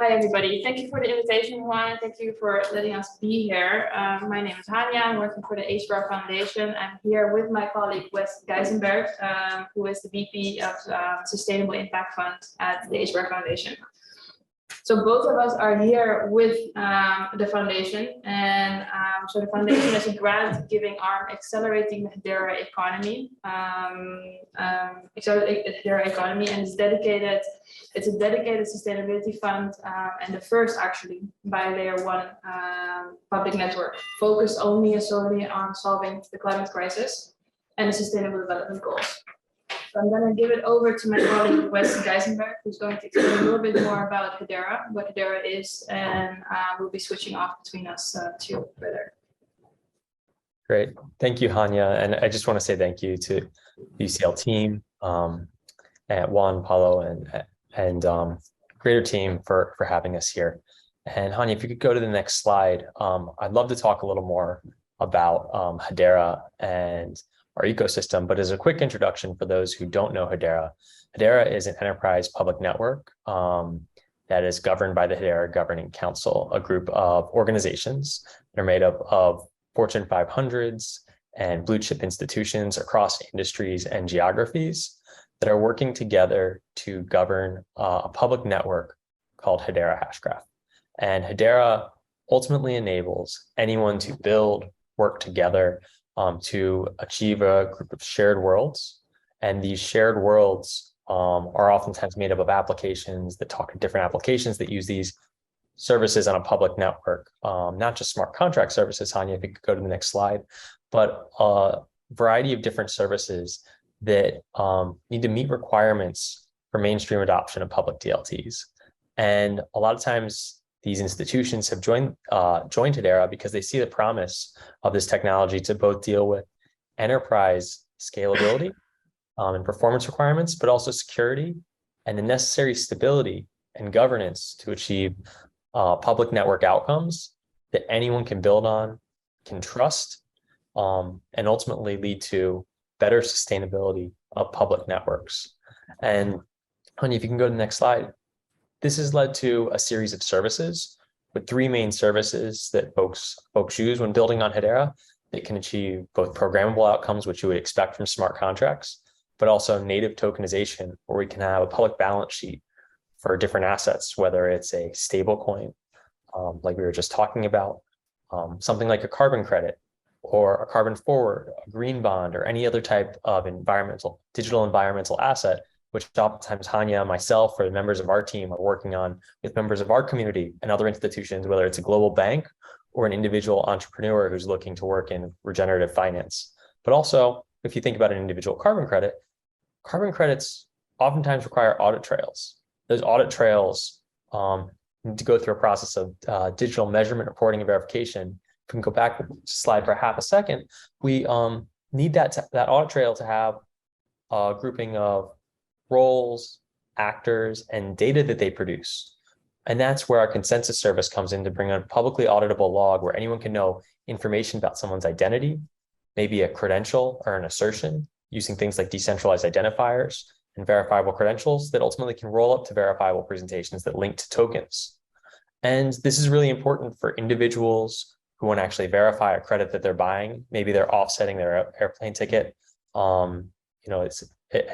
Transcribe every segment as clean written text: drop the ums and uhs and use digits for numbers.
Hi, everybody. Thank you for the invitation, Juan. Thank you for letting us be here. My name is Hania. I'm working for the HBR Foundation. I'm here with my colleague, Wes Geisenberger, who is the VP of Sustainable Impact Fund at the HBR Foundation. So both of us are here with the foundation, and so the foundation is a grant-giving arm accelerating the Hedera economy. Accelerating the Hedera economy, and it's dedicated. It's a dedicated sustainability fund, and the first actually by Layer 1 public network, focused only and solely on solving the climate crisis and the sustainable development goals. So I'm going to give it over to my colleague, Wes Geisenberger, who's going to explain a little bit more about Hedera, what Hedera is, and we'll be switching off between us two further. Great. Thank you, Hania. And I just want to say thank you to the UCL team, at Juan, Paulo, and greater team for having us here. And Hania, if you could go to the next slide, I'd love to talk a little more about Hedera and our ecosystem, but as a quick introduction for those who don't know Hedera, Hedera is an enterprise public network that is governed by the Hedera Governing Council, a group of organizations that are made up of Fortune 500s and blue chip institutions across industries and geographies that are working together to govern a public network called Hedera Hashgraph. And Hedera ultimately enables anyone to build, work together to achieve a group of shared worlds. And these shared worlds are oftentimes made up of applications that talk to different applications that use these services on a public network, not just smart contract services, Hania, if you could go to the next slide, but a variety of different services that need to meet requirements for mainstream adoption of public DLTs. And a lot of times these institutions have joined Hedera because they see the promise of this technology to both deal with enterprise scalability and performance requirements, but also security and the necessary stability and governance to achieve public network outcomes that anyone can build on, can trust, and ultimately lead to better sustainability of public networks. And Honey, if you can go to the next slide. This has led to a series of services with three main services that folks use when building on Hedera. They can achieve both programmable outcomes, which you would expect from smart contracts, but also native tokenization, where we can have a public balance sheet for different assets, whether it's a stable coin, like we were just talking about, something like a carbon credit or a carbon forward, a green bond, or any other type of digital environmental asset, which oftentimes Hania, myself, or the members of our team are working on with members of our community and other institutions, whether it's a global bank or an individual entrepreneur who's looking to work in regenerative finance. But also, if you think about an individual carbon credit, carbon credits oftentimes require audit trails. Those audit trails need to go through a process of digital measurement, reporting, and verification. If we can go back to the slide for half a second, we need that audit trail to have a grouping of roles, actors, and data that they produce. And that's where our consensus service comes in to bring a publicly auditable log where anyone can know information about someone's identity, maybe a credential or an assertion, using things like decentralized identifiers and verifiable credentials that ultimately can roll up to verifiable presentations that link to tokens. And this is really important for individuals who want to actually verify a credit that they're buying. Maybe they're offsetting their airplane ticket.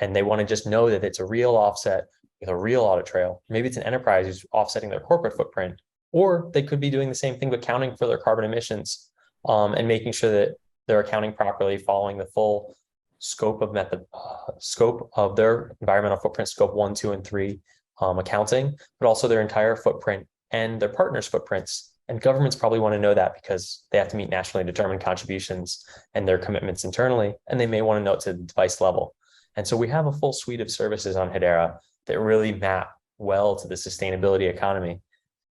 And they want to just know that it's a real offset with a real audit trail. Maybe it's an enterprise who's offsetting their corporate footprint, or they could be doing the same thing, but counting for their carbon emissions and making sure that they're accounting properly, following the full scope of their environmental footprint, scope 1, 2, and 3 accounting, but also their entire footprint and their partners' footprints. And governments probably want to know that because they have to meet nationally determined contributions and their commitments internally, and they may want to know it to the device level. And so we have a full suite of services on Hedera that really map well to the sustainability economy.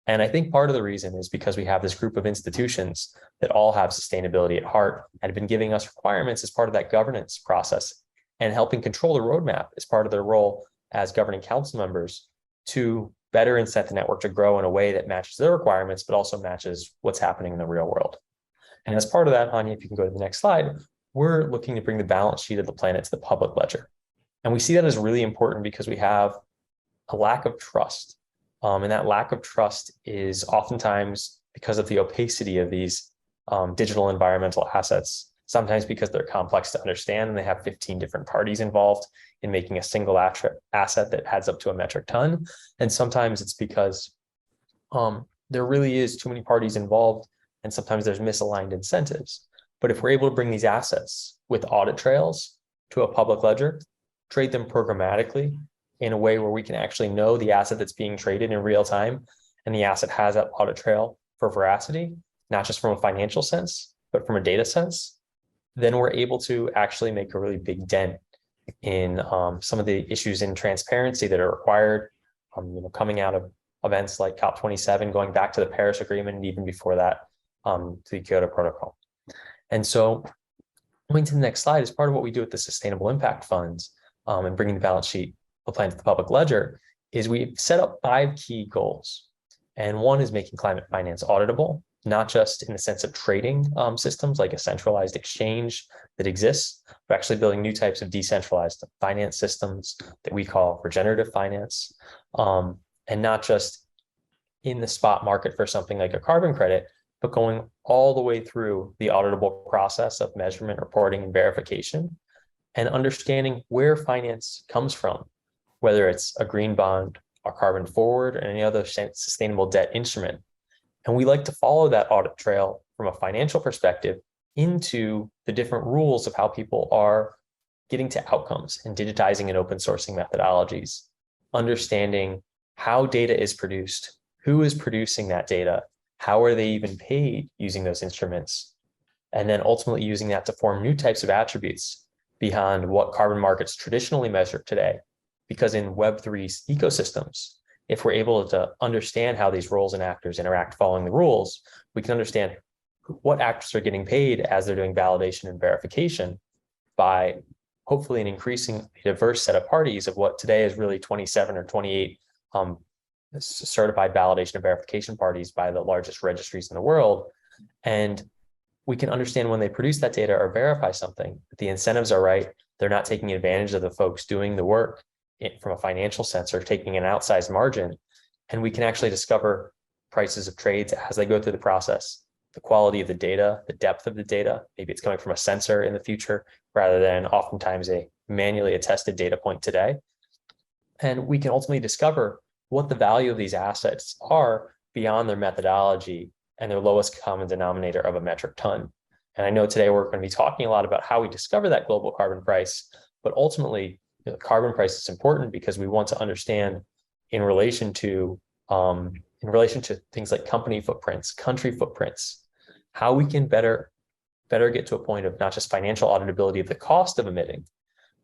And I think part of the reason is because we have this group of institutions that all have sustainability at heart and have been giving us requirements as part of that governance process and helping control the roadmap as part of their role as governing council members to better incent the network to grow in a way that matches their requirements, but also matches what's happening in the real world. And as part of that, Hania, if you can go to the next slide, we're looking to bring the balance sheet of the planet to the public ledger. And we see that as really important because we have a lack of trust And that lack of trust is oftentimes because of the opacity of these digital environmental assets, sometimes because they're complex to understand and they have 15 different parties involved in making a single asset that adds up to a metric ton. And sometimes it's because there really is too many parties involved, and sometimes there's misaligned incentives. But if we're able to bring these assets with audit trails to a public ledger, trade them programmatically in a way where we can actually know the asset that's being traded in real time, and the asset has that audit trail for veracity, not just from a financial sense, but from a data sense, then we're able to actually make a really big dent in some of the issues in transparency that are required, coming out of events like COP27, going back to the Paris Agreement, and even before that, to the Kyoto Protocol. And so going to the next slide is part of what we do with the sustainable impact funds and bringing the balance sheet plan to the public ledger is we've set up 5 key goals. And one is making climate finance auditable, not just in the sense of trading systems like a centralized exchange that exists, but actually building new types of decentralized finance systems that we call regenerative finance, and not just in the spot market for something like a carbon credit, but going all the way through the auditable process of measurement, reporting, and verification, and understanding where finance comes from, whether it's a green bond, a carbon forward, or any other sustainable debt instrument. And we like to follow that audit trail from a financial perspective into the different rules of how people are getting to outcomes and digitizing and open sourcing methodologies, understanding how data is produced, who is producing that data, how are they even paid using those instruments, and then ultimately using that to form new types of attributes beyond what carbon markets traditionally measure today. Because in Web3 ecosystems, if we're able to understand how these roles and actors interact following the rules, we can understand what actors are getting paid as they're doing validation and verification by hopefully an increasingly diverse set of parties of what today is really 27 or 28 certified validation and verification parties by the largest registries in the world. And we can understand when they produce that data or verify something, that the incentives are right, they're not taking advantage of the folks doing the work from a financial sense or taking an outsized margin. And we can actually discover prices of trades as they go through the process, the quality of the data, the depth of the data. Maybe it's coming from a sensor in the future rather than oftentimes a manually attested data point today. And we can ultimately discover what the value of these assets are beyond their methodology and their lowest common denominator of a metric ton. And I know today we're going to be talking a lot about how we discover that global carbon price, but ultimately the carbon price is important because we want to understand in relation to things like company footprints, country footprints, how we can better get to a point of not just financial auditability of the cost of emitting,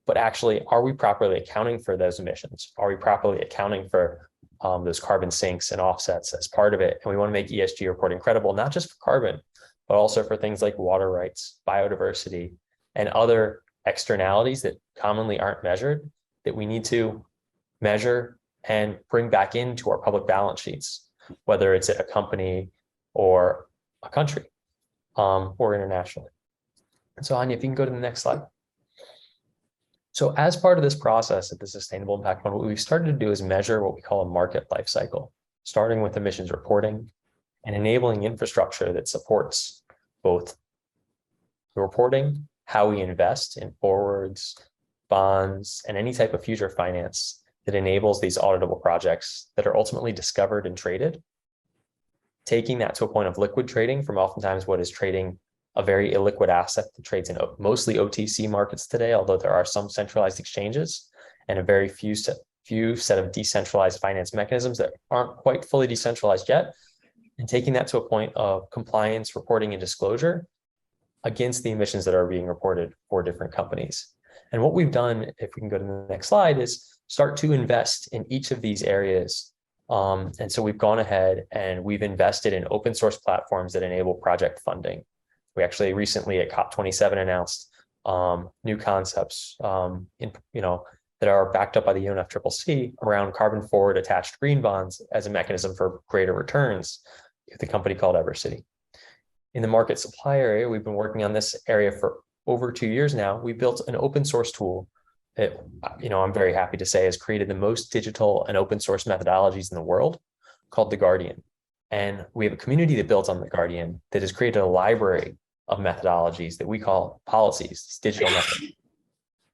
but actually, are we properly accounting for those emissions? Are we properly accounting for those carbon sinks and offsets as part of it? And we want to make ESG reporting credible, not just for carbon, but also for things like water rights, biodiversity, and other externalities that commonly aren't measured that we need to measure and bring back into our public balance sheets, whether it's at a company or a country or internationally. And so Anya, if you can go to the next slide. So as part of this process at the Sustainable Impact Fund, what we've started to do is measure what we call a market life cycle, starting with emissions reporting and enabling infrastructure that supports both the reporting, how we invest in forwards, bonds, and any type of future finance that enables these auditable projects that are ultimately discovered and traded, taking that to a point of liquid trading from oftentimes what is trading a very illiquid asset that trades in mostly OTC markets today, although there are some centralized exchanges and a very few set of decentralized finance mechanisms that aren't quite fully decentralized yet, and taking that to a point of compliance, reporting, and disclosure against the emissions that are being reported for different companies. And what we've done, if we can go to the next slide, is start to invest in each of these areas. And so we've gone ahead and we've invested in open source platforms that enable project funding. We actually recently at COP27 announced new concepts that are backed up by the UNFCCC around carbon forward attached green bonds as a mechanism for greater returns with a company called Evercity. In the market supply area, we've been working on this area for over 2 years now. We built an open source tool that, I'm very happy to say has created the most digital and open source methodologies in the world called the Guardian. And we have a community that built on the Guardian that has created a library of methodologies that we call policies, digital methods,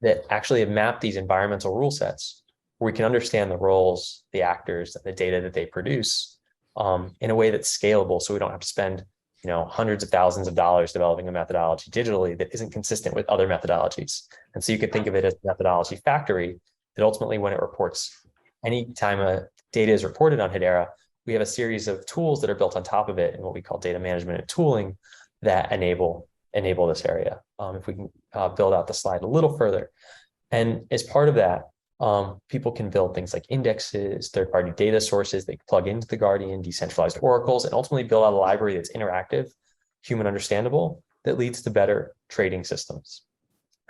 that actually have mapped these environmental rule sets where we can understand the roles, the actors, and the data that they produce in a way that's scalable, so we don't have to spend hundreds of thousands of dollars developing a methodology digitally that isn't consistent with other methodologies. And so you could think of it as a methodology factory that ultimately, when it reports, anytime a data is reported on Hedera, we have a series of tools that are built on top of it and what we call data management and tooling that enable this area. If we can build out the slide a little further. And as part of that, people can build things like indexes, third-party data sources, they plug into the Guardian, decentralized oracles, and ultimately build out a library that's interactive, human understandable, that leads to better trading systems.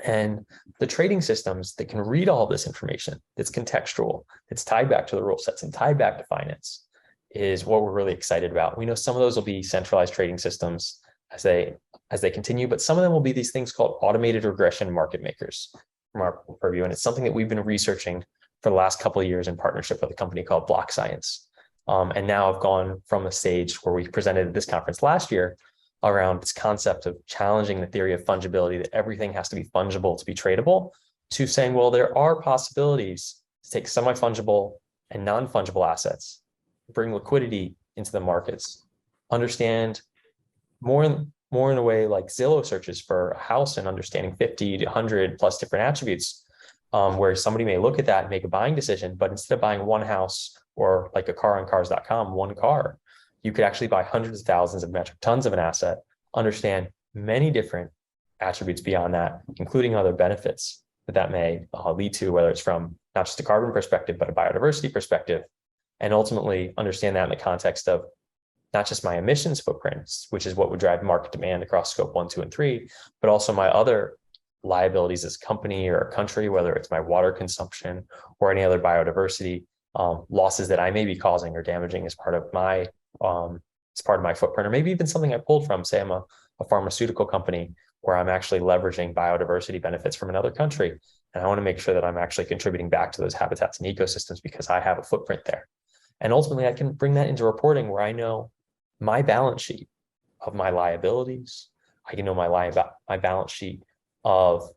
And the trading systems that can read all this information, that's contextual, that's tied back to the rule sets and tied back to finance, is what we're really excited about. We know some of those will be centralized trading systems as they continue, but some of them will be these things called automated regression market makers from our purview. And it's something that we've been researching for the last couple of years in partnership with a company called Block Science. And now I've gone from a stage where we presented at this conference last year around this concept of challenging the theory of fungibility, that everything has to be fungible to be tradable, to saying, well, there are possibilities to take semi-fungible and non-fungible assets, bring liquidity into the markets, understand more in a way like Zillow searches for a house and understanding 50 to 100 plus different attributes, where somebody may look at that and make a buying decision, but instead of buying one house or like a car on cars.com, one car, you could actually buy hundreds of thousands of metric tons of an asset, understand many different attributes beyond that, including other benefits that may lead to, whether it's from not just a carbon perspective, but a biodiversity perspective, and ultimately understand that in the context of not just my emissions footprints, which is what would drive market demand across scope 1, 2, and 3, but also my other liabilities as a company or a country, whether it's my water consumption or any other biodiversity losses that I may be causing or damaging as part of my footprint, or maybe even something I pulled from, say I'm a pharmaceutical company where I'm actually leveraging biodiversity benefits from another country. And I want to make sure that I'm actually contributing back to those habitats and ecosystems because I have a footprint there. And ultimately, I can bring that into reporting where I know my balance sheet of my liabilities. I can know my balance sheet of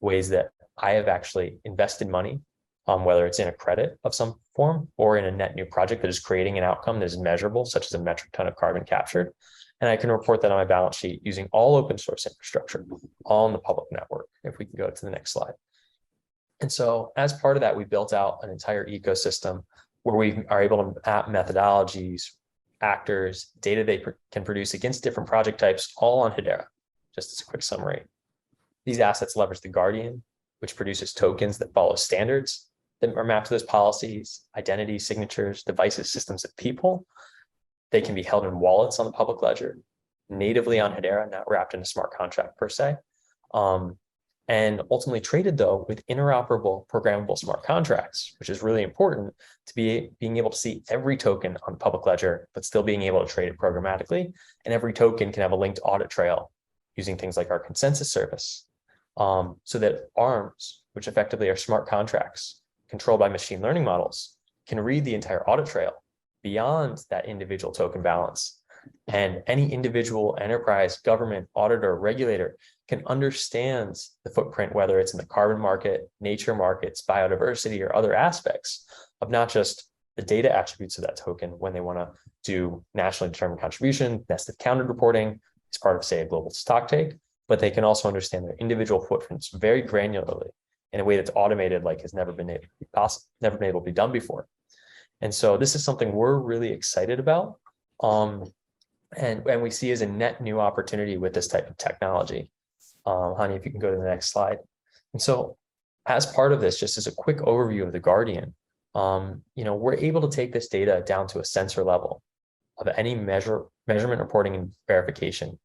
ways that I have actually invested money, whether it's in a credit of some form or in a net new project that is creating an outcome that is measurable, such as a metric ton of carbon captured. And I can report that on my balance sheet using all open source infrastructure, all in the public network, if we can go to the next slide. And so as part of that, we built out an entire ecosystem where we are able to map methodologies, actors, data they can produce against different project types, all on Hedera. Just as a quick summary. These assets leverage the Guardian, which produces tokens that follow standards that are mapped to those policies, identities, signatures, devices, systems, and people. They can be held in wallets on the public ledger, natively on Hedera, not wrapped in a smart contract per se. And ultimately traded, though, with interoperable programmable smart contracts, which is really important to being able to see every token on the public ledger, but still being able to trade it programmatically. And every token can have a linked audit trail using things like our consensus service, so that ARMs, which effectively are smart contracts controlled by machine learning models, can read the entire audit trail beyond that individual token balance. And any individual enterprise, government, auditor, regulator can understand the footprint, whether it's in the carbon market, nature markets, biodiversity, or other aspects of not just the data attributes of that token when they want to do nationally determined contribution, nested counted reporting as part of, say, a global stock take, but they can also understand their individual footprints very granularly in a way that's automated, like has never been able to be done before. And so this is something we're really excited about. And we see as a net new opportunity with this type of technology. Hani, if you can go to the next slide. And so as part of this, just as a quick overview of the Guardian, we're able to take this data down to a sensor level of any measurement, reporting, and verification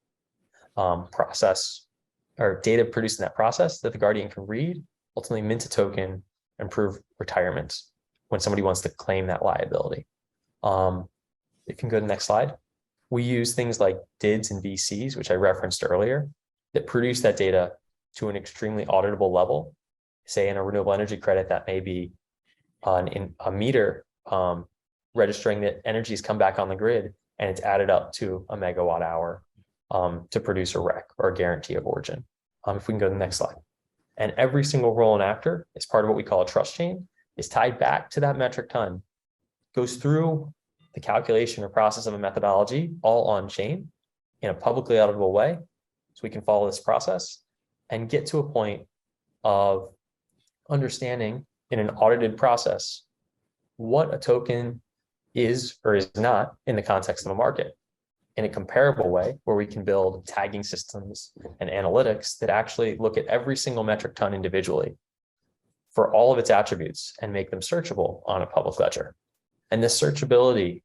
process or data produced in that process that the Guardian can read, ultimately mint a token, improve retirement when somebody wants to claim that liability. You can go to the next slide. We use things like DIDs and VCs, which I referenced earlier, that produce that data to an extremely auditable level. Say in a renewable energy credit, that may be a meter registering that energy has come back on the grid and it's added up to a megawatt hour to produce a REC or a guarantee of origin. If we can go to the next slide. And every single role and actor is part of what we call a trust chain, is tied back to that metric ton, goes through the calculation or process of a methodology all on chain in a publicly auditable way. So we can follow this process and get to a point of understanding in an audited process what a token is or is not in the context of a market in a comparable way, where we can build tagging systems and analytics that actually look at every single metric ton individually for all of its attributes and make them searchable on a public ledger. And this searchability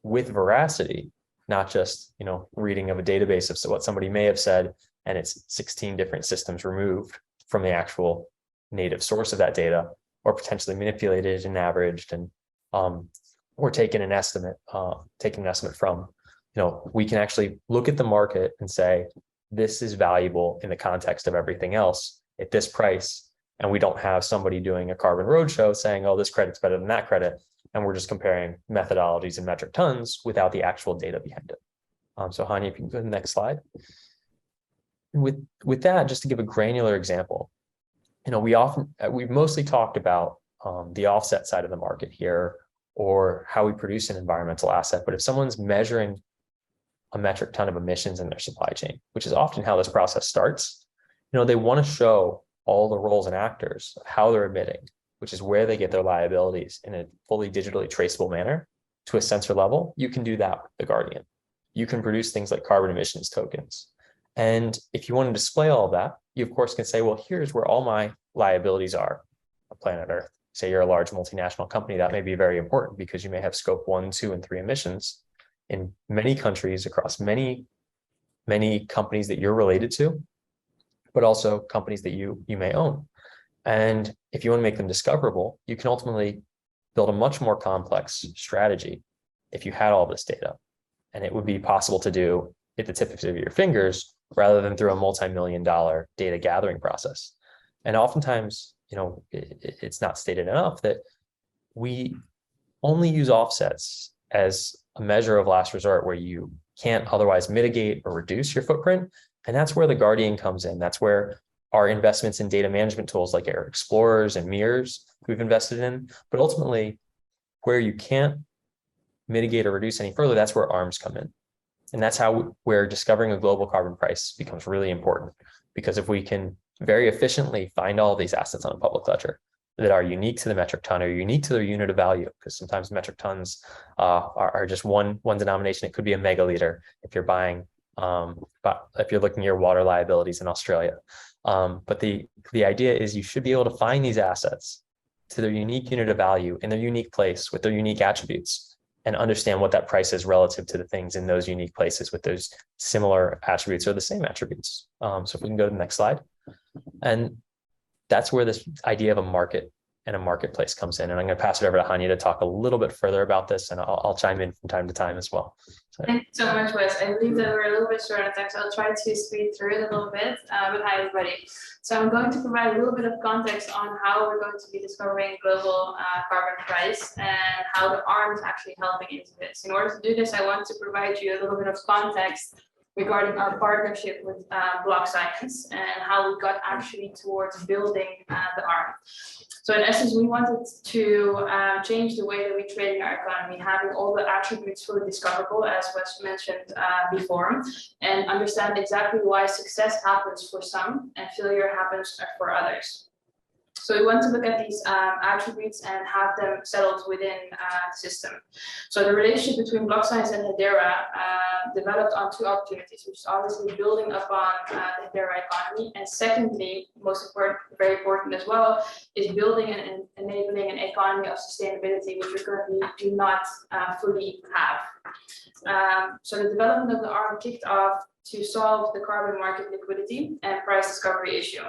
with veracity, not just reading of a database of what somebody may have said and it's 16 different systems removed from the actual native source of that data, or potentially manipulated and averaged and or taking an estimate from, we can actually look at the market and say, this is valuable in the context of everything else at this price. And we don't have somebody doing a carbon roadshow saying, oh, this credit's better than that credit. And we're just comparing methodologies and metric tons without the actual data behind it. So Hanya, if you can go to the next slide. And with that, just to give a granular example, we've mostly talked about the offset side of the market here, or how we produce an environmental asset. But if someone's measuring a metric ton of emissions in their supply chain, which is often how this process starts, they want to show all the roles and actors of how they're emitting, which is where they get their liabilities in a fully digitally traceable manner to a sensor level. You can do that with the Guardian. You can produce things like carbon emissions tokens. And if you want to display all of that, you of course can say, well, here's where all my liabilities are on planet Earth. Say you're a large multinational company, that may be very important because you may have scope 1, 2, and 3 emissions in many countries across many companies that you're related to, but also companies that you may own. And if you want to make them discoverable, you can ultimately build a much more complex strategy if you had all this data. And it would be possible to do at the tips of your fingers rather than through a multi-million-dollar data gathering process. And oftentimes, it's not stated enough that we only use offsets as a measure of last resort where you can't otherwise mitigate or reduce your footprint. And that's where the Guardian comes in. That's where our investments in data management tools like Air Explorers and Mirrors we've invested in. But ultimately, where you can't mitigate or reduce any further, that's where ARMs come in. And that's where discovering a global carbon price becomes really important. Because if we can very efficiently find all of these assets on a public ledger that are unique to the metric ton or unique to their unit of value, because sometimes metric tons are just one denomination. It could be a megaliter if you're buying, if you're looking at your water liabilities in Australia. But the idea is you should be able to find these assets to their unique unit of value in their unique place with their unique attributes and understand what that price is relative to the things in those unique places with those similar attributes or the same attributes. So if we can go to the next slide. And that's where this idea of a market and a marketplace comes in. And I'm going to pass it over to Hanya to talk a little bit further about this, and I'll chime in from time to time as well. Thank you so much, Wes. I believe that we're a little bit short on time, so I'll try to speed through it a little bit. But hi, everybody. So I'm going to provide a little bit of context on how we're going to be discovering global carbon price and how the ARM is actually helping into this. In order to do this, I want to provide you a little bit of context regarding our partnership with Block Science and how we got actually towards building the ARM. So in essence, we wanted to change the way that we trade in our economy, having all the attributes fully discoverable, as was mentioned before, and understand exactly why success happens for some and failure happens for others. So we want to look at these attributes and have them settled within the system. So the relationship between Block Science and Hedera developed on two opportunities, which is obviously building upon the Hedera economy. And secondly, most important, very important as well, is building and enabling an economy of sustainability, which we currently do not fully have. So the development of the ARM kicked off to solve the carbon market liquidity and price discovery issue.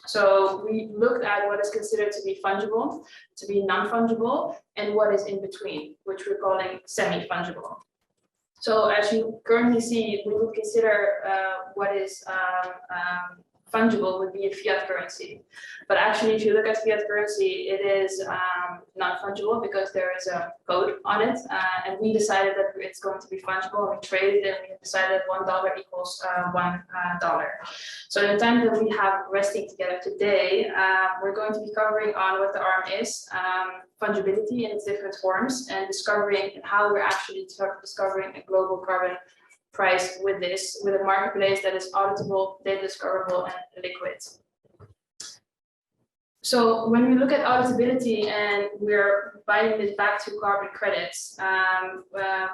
So we looked at what is considered to be fungible, to be non-fungible, and what is in between, which we're calling semi-fungible. So as you currently see, we would consider what is fungible would be a fiat currency. But actually, if you look at fiat currency, it is non-fungible because there is a code on it. And we decided that it's going to be fungible. We traded it and we decided $1 equals $1. So in the time that we have resting together today, we're going to be covering on what the ARM is, fungibility in its different forms, and discovering how we're actually discovering a global carbon price with a marketplace that is auditable, data discoverable, and liquid. So when we look at auditability and we're binding this back to carbon credits,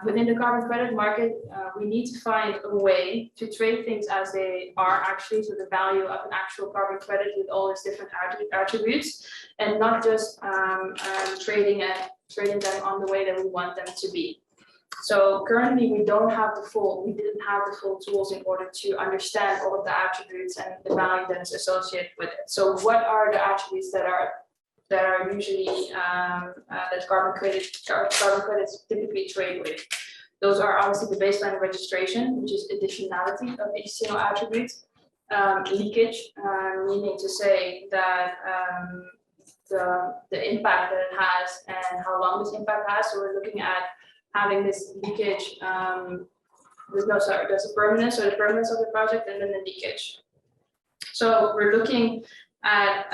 within the carbon credit market, we need to find a way to trade things as they are actually, so the value of an actual carbon credit with all its different attributes, and not just trading them on the way that we want them to be. So currently we didn't have the full tools in order to understand all of the attributes and the value that is associated with it. So what are the attributes that are usually that carbon credits typically trade with? Those are obviously the baseline registration, which is additionality of each single attribute, leakage, meaning to say that the impact that it has and how long this impact has. So we're looking at having this leakage, there's a permanence, so the permanence of the project, and then the leakage. So we're looking at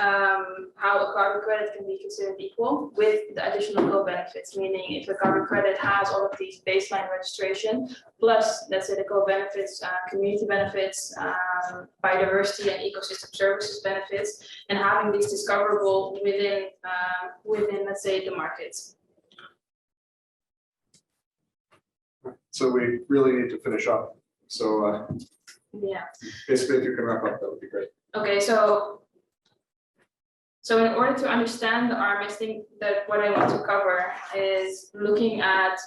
how a carbon credit can be considered equal with the additional co-benefits, meaning if a carbon credit has all of these baseline registration, plus let's say the co-benefits, community benefits, biodiversity and ecosystem services benefits, and having these discoverable within let's say the markets. So we really need to finish up. So yeah, basically, if you can wrap up, that would be great. Okay, so in order to understand the ARM, I think that what I want to cover is looking at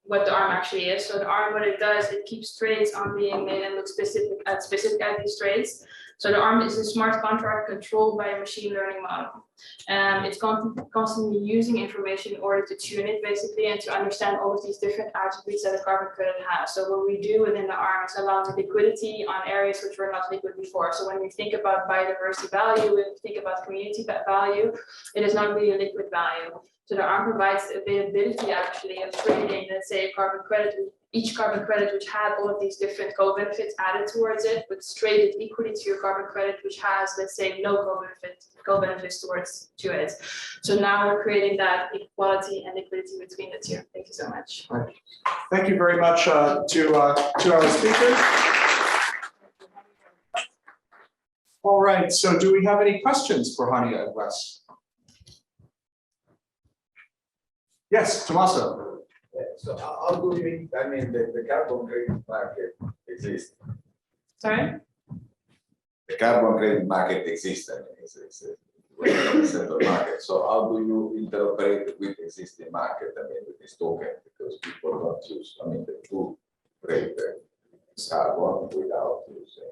what the ARM actually is. So the ARM, what it does, it keeps trades on being made and look specific at these trades. So the ARM is a smart contract controlled by a machine learning model. It's constantly using information in order to tune it basically and to understand all of these different attributes that a carbon credit has. So what we do within the ARM is allow the liquidity on areas which were not liquid before. So when we think about biodiversity value, when we think about community value, it is not really a liquid value. So the ARM provides the availability actually of trading, let's say a carbon credit, each carbon credit which had all of these different co-benefits added towards it, but it's traded equally to your carbon credit which has, let's say, no co-benefits towards it. So now we're creating that equality and liquidity between the two. Thank you so much. Right. Thank you very much to our speakers. All right, so do we have any questions for Hania and Wes? Yes, Tommaso. So how do you think, I mean, the carbon credit market exists? Sorry? The carbon credit market exists, I mean, it's a central market. So how do you interoperate with existing market, I mean, with this token? Because people don't use, I mean, the two trade carbon without using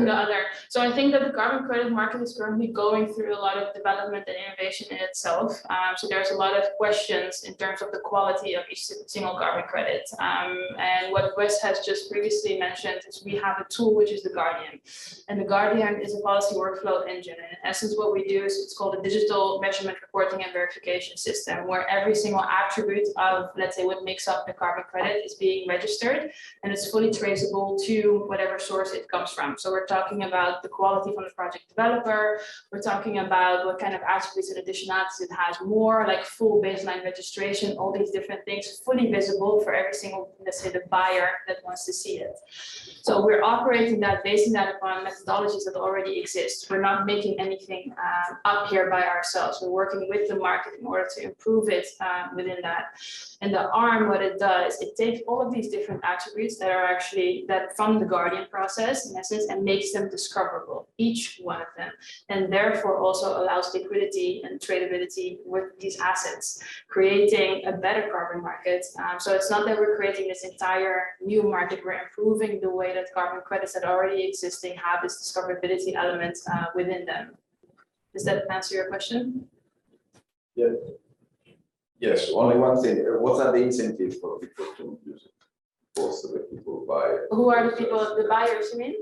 the other. So I think that the carbon credit market is currently going through a lot of development and innovation in itself. So there's a lot of questions in terms of the quality of each single carbon credit. And what Wes has just previously mentioned is we have a tool which is the Guardian. And the Guardian is a policy workflow engine. And in essence, what we do is it's called a digital measurement, reporting, and verification system, where every single attribute of, let's say, what makes up the carbon credit is being registered, and it's fully traceable to whatever source it comes from. So we're talking about the quality from the project developer. We're talking about what kind of attributes and additionalities it has more, like full baseline registration, all these different things, fully visible for every single, let's say, the buyer that wants to see it. So we're operating that, basing that upon methodologies that already exist. We're not making anything up here by ourselves. We're working with the market in order to improve it within that. And the ARM, what it does, it takes all of these different attributes that are actually from the Guardian process, in essence, and makes them discoverable, each one of them, and therefore also allows liquidity and tradability with these assets, creating a better carbon market. So it's not that we're creating this entire new market, we're improving the way that carbon credits that are already existing have this discoverability element within them. Does that answer your question? Yeah. Yes, only one thing. What are the incentives for people to use it? Most of the people buy it. Who are the people, the buyers, you mean?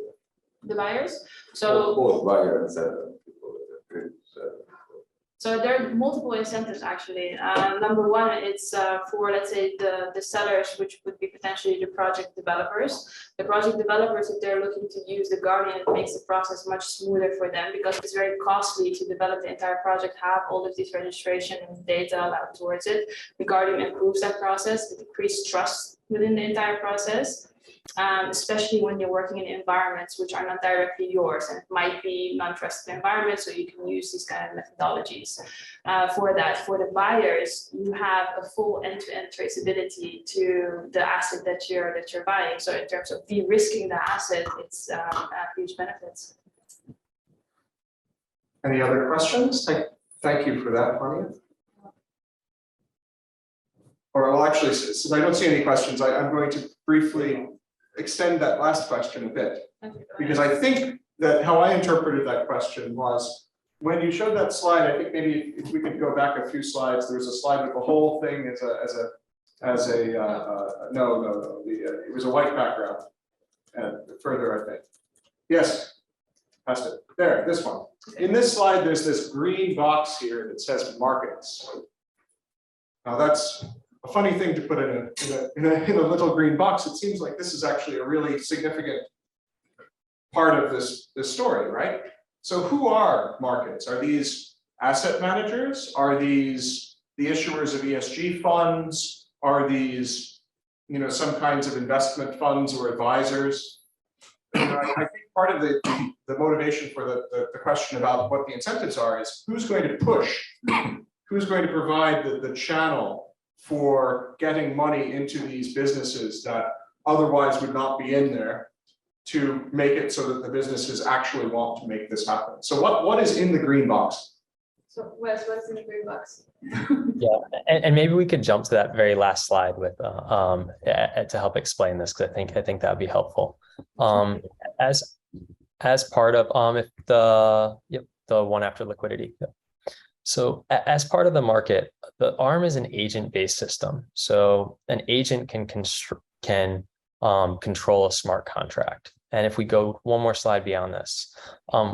The buyers. So both buyer and seller. So there are multiple incentives actually. Number one, it's for, let's say, the sellers, which would be potentially the project developers. The project developers, if they're looking to use the Guardian, it makes the process much smoother for them because it's very costly to develop the entire project, have all of these registration and data allowed towards it. The Guardian improves that process, it increases trust within the entire process. Especially when you're working in environments which are not directly yours, and it might be non-trusted environments, so you can use these kind of methodologies for that. For the buyers, you have a full end-to-end traceability to the asset that you're buying. So in terms of de-risking the asset, it's huge benefits. Any other questions? Thank you for that, Hania. Or well, actually, since I don't see any questions, I'm going to briefly extend that last question a bit, because I think that how I interpreted that question was when you showed that slide. I think maybe if we could go back a few slides, there was a slide with the whole thing it was a white background. And further, I think. Yes, past it. There, this one. In this slide, there's this green box here that says markets. Now that's a funny thing to put in a little green box. It seems like this is actually a really significant part of this story, right? So who are markets? Are these asset managers? Are these the issuers of ESG funds? Are these, some kinds of investment funds or advisors? I think part of the motivation for the question about what the incentives are is who's going to push, who's going to provide the channel for getting money into these businesses that otherwise would not be in there to make it so that the businesses actually want to make this happen. So what is in the green box? So Wes, what's in the green box? Yeah, and maybe we could jump to that very last slide with to help explain this, because I think that would be helpful. As part of if the one after liquidity. Yep. So as part of the market, the ARM is an agent-based system. So an agent can control a smart contract. And if we go one more slide beyond this,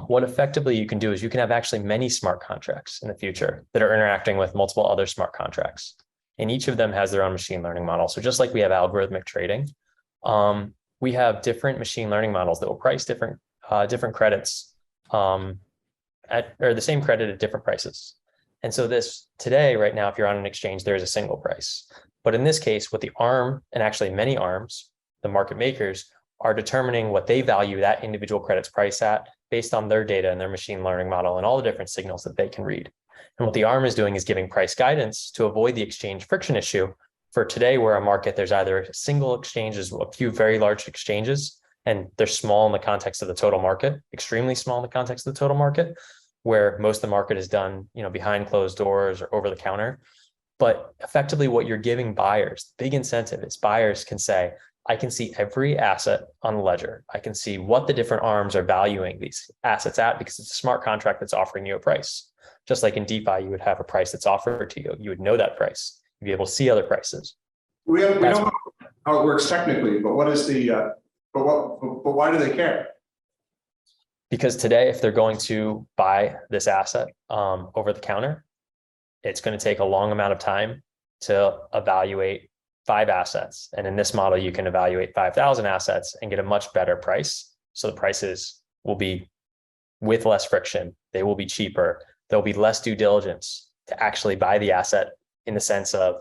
what effectively you can do is you can have actually many smart contracts in the future that are interacting with multiple other smart contracts. And each of them has their own machine learning model. So just like we have algorithmic trading, we have different machine learning models that will price different credits or the same credit at different prices. And so right now, if you're on an exchange, there is a single price. But in this case, what the ARM, and actually many ARMs, the market makers, are determining what they value that individual credit's price at based on their data and their machine learning model and all the different signals that they can read. And what the ARM is doing is giving price guidance to avoid the exchange friction issue. For today, where a market, there's either a single exchange, a few very large exchanges, and they're small in the context of the total market, extremely small in the context of the total market, where most of the market is done, behind closed doors or over the counter. But effectively what you're giving buyers, big incentive is buyers can say, I can see every asset on the ledger. I can see what the different arms are valuing these assets at because it's a smart contract that's offering you a price. Just like in DeFi, you would have a price that's offered to you. You would know that price. You'd be able to see other prices. We don't know how it works technically, but what is but why do they care? Because today, if they're going to buy this asset over the counter, it's going to take a long amount of time to evaluate 5 assets. And in this model, you can evaluate 5,000 assets and get a much better price. So the prices will be with less friction. They will be cheaper. There'll be less due diligence to actually buy the asset, in the sense of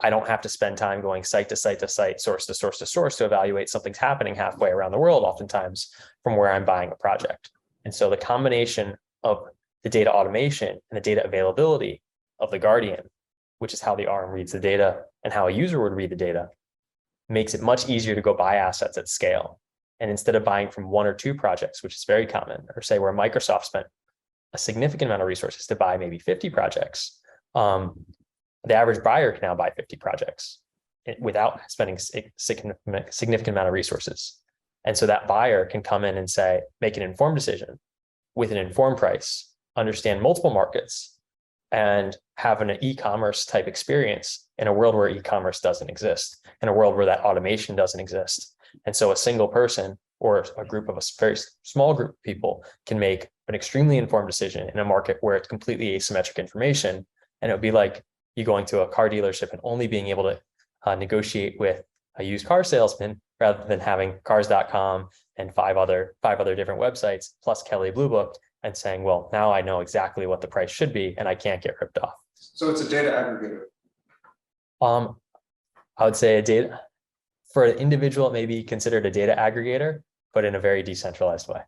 I don't have to spend time going site to site to site, source to source to source to evaluate something's happening halfway around the world, oftentimes from where I'm buying a project. And so the combination of the data automation and the data availability of the Guardian, which is how the ARM reads the data and how a user would read the data, makes it much easier to go buy assets at scale. And instead of buying from 1 or 2 projects, which is very common, or say where Microsoft spent a significant amount of resources to buy maybe 50 projects, the average buyer can now buy 50 projects without spending a significant amount of resources. And so that buyer can come in and say, make an informed decision with an informed price, understand multiple markets, and have an e-commerce type experience in a world where e-commerce doesn't exist, in a world where that automation doesn't exist. And so a single person or a group of a very small group of people can make an extremely informed decision in a market where it's completely asymmetric information. And it would be like you going to a car dealership and only being able to negotiate with a used car salesman rather than having cars.com and five other different websites plus Kelley Blue Book and saying, well, now I know exactly what the price should be and I can't get ripped off. So it's a data aggregator. I would say for an individual, it may be considered a data aggregator, but in a very decentralized way.